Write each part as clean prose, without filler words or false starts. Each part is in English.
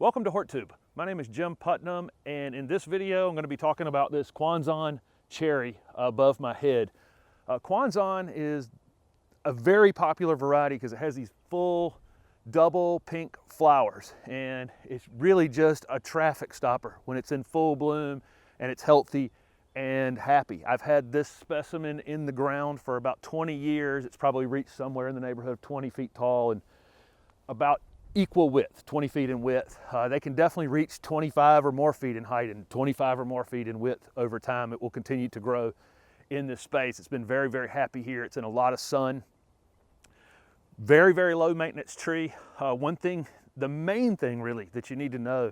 Welcome to HortTube. My name is Jim Putnam, and in this video I'm going to be talking about this Kwanzan cherry above my head. Kwanzan is a very popular variety because it has these full double pink flowers, and it's really just a traffic stopper when it's in full bloom and it's healthy and happy. I've had this specimen in the ground for about 20 years. It's probably reached somewhere in the neighborhood of 20 feet tall and about equal width, 20 feet in width. They can definitely reach 25 or more feet in height and 25 or more feet in width over time. It will continue to grow in this space. It's been very, very happy here. It's in a lot of sun. Very, very low maintenance tree. The main thing really that you need to know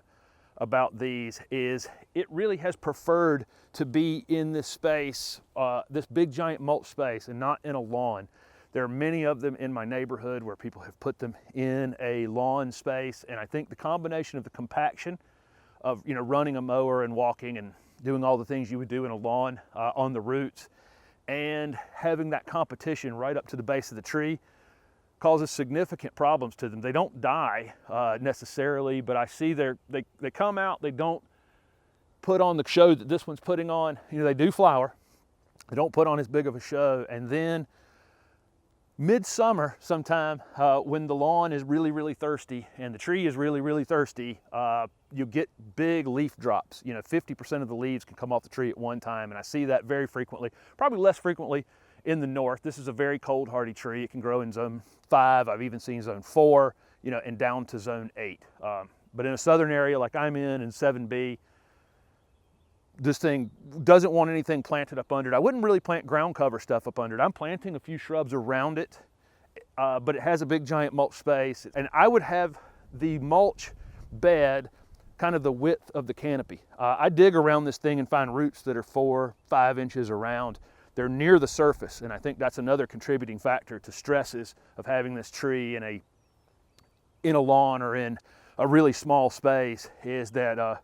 about these is it really has preferred to be in this space, this big giant mulch space, and not in a lawn. There are many of them in my neighborhood where people have put them in a lawn space, and I think the combination of the compaction of running a mower and walking and doing all the things you would do in a lawn on the roots, and having that competition right up to the base of the tree causes significant problems to them. They don't die necessarily, but I see they come out, they don't put on the show that this one's putting on. They do flower, they don't put on as big of a show, and then midsummer sometime when the lawn is really, really thirsty and the tree is really, really thirsty, you get big leaf drops. 50% of the leaves can come off the tree at one time, and I see that very frequently, probably less frequently in the north. This is a very cold hardy tree. It can grow in zone 5. I've even seen zone 4, and down to zone 8. But in a southern area like I'm in 7B, this thing doesn't want anything planted up under it. I wouldn't really plant ground cover stuff up under it. I'm planting a few shrubs around it, but it has a big giant mulch space, and I would have the mulch bed kind of the width of the canopy. I dig around this thing and find roots that are 4-5 inches around. They're near the surface, and I think that's another contributing factor to stresses of having this tree in a lawn or in a really small space, is that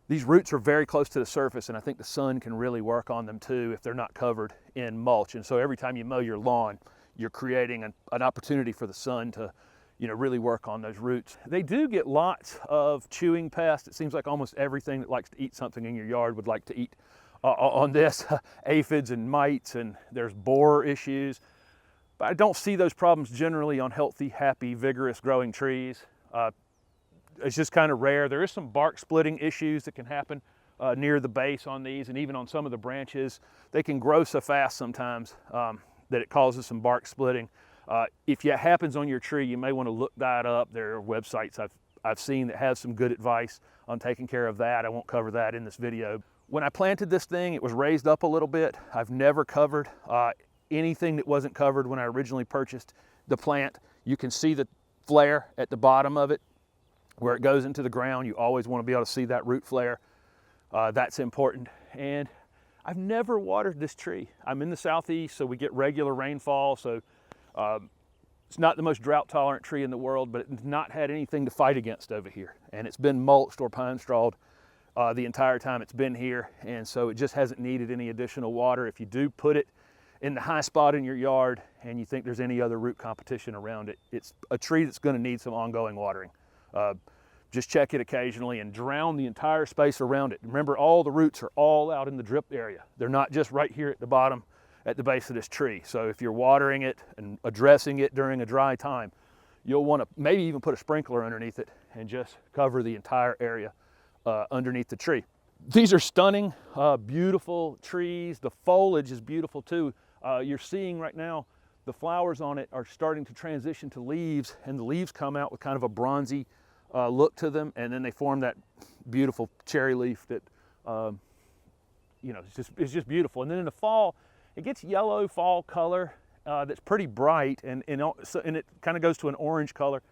these roots are very close to the surface, and I think the sun can really work on them too if they're not covered in mulch. And so every time you mow your lawn, you're creating an opportunity for the sun to really work on those roots. They do get lots of chewing pests. It seems like almost everything that likes to eat something in your yard would like to eat on this. Aphids and mites, and there's borer issues. But I don't see those problems generally on healthy, happy, vigorous growing trees. It's just kind of rare. There is some bark splitting issues that can happen near the base on these, and even on some of the branches. They can grow so fast sometimes that it causes some bark splitting. If it happens on your tree, you may want to look that up. There are websites I've seen that have some good advice on taking care of that. I won't cover that in this video. When I planted this thing, it was raised up a little bit. I've never covered anything that wasn't covered when I originally purchased the plant. You can see the flare at the bottom of it where it goes into the ground. You always want to be able to see that root flare. That's important. And I've never watered this tree. I'm in the southeast, so we get regular rainfall. So it's not the most drought tolerant tree in the world, but it's not had anything to fight against over here. And it's been mulched or pine strawed the entire time it's been here. And so it just hasn't needed any additional water. If you do put it in the high spot in your yard and you think there's any other root competition around it, it's a tree that's going to need some ongoing watering. Just check it occasionally and drown the entire space around it. Remember, all the roots are all out in the drip area. They're not just right here at the bottom at the base of this tree. So if you're watering it and addressing it during a dry time, you'll want to maybe even put a sprinkler underneath it and just cover the entire area underneath the tree. These are stunning, beautiful trees. The foliage is beautiful too. You're seeing right now the flowers on it are starting to transition to leaves, and the leaves come out with kind of a bronzy look to them, and then they form that beautiful cherry leaf that it's just beautiful. And then in the fall, it gets yellow fall color that's pretty bright, and it kind of goes to an orange color.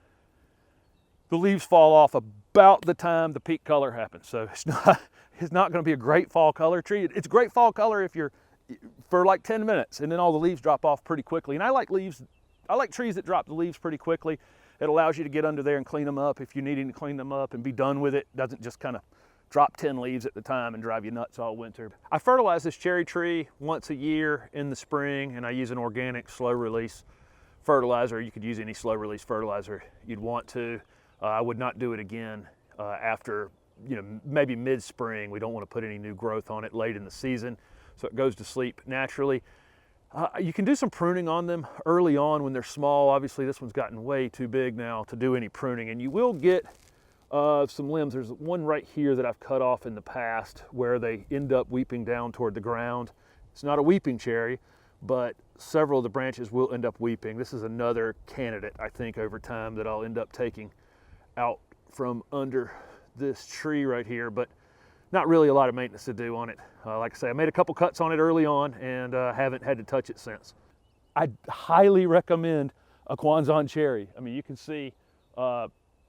The leaves fall off about the time the peak color happens, so it's not going to be a great fall color tree. It's great fall color if you're for like 10 minutes, and then all the leaves drop off pretty quickly. And I like trees that drop the leaves pretty quickly. It allows you to get under there and clean them up if you're needing to clean them up and be done with it. It doesn't just kind of drop 10 leaves at the time and drive you nuts all winter. I fertilize this cherry tree once a year in the spring, and I use an organic slow release fertilizer. You could use any slow release fertilizer you'd want to. I would not do it again after, maybe mid-spring. We don't want to put any new growth on it late in the season, so it goes to sleep naturally. You can do some pruning on them early on when they're small. Obviously this one's gotten way too big now to do any pruning, and you will get some limbs. There's one right here that I've cut off in the past where they end up weeping down toward the ground. It's not a weeping cherry, but several of the branches will end up weeping. This is another candidate, I think, over time that I'll end up taking out from under this tree right here, but not really a lot of maintenance to do on it. Like I say, I made a couple cuts on it early on and haven't had to touch it since. I highly recommend a Kwanzan cherry. I mean, you can see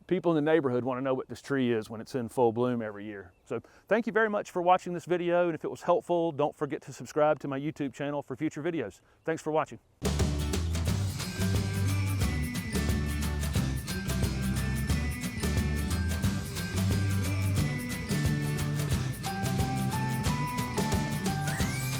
people in the neighborhood want to know what this tree is when it's in full bloom every year. So thank you very much for watching this video, and if it was helpful, don't forget to subscribe to my YouTube channel for future videos. Thanks for watching.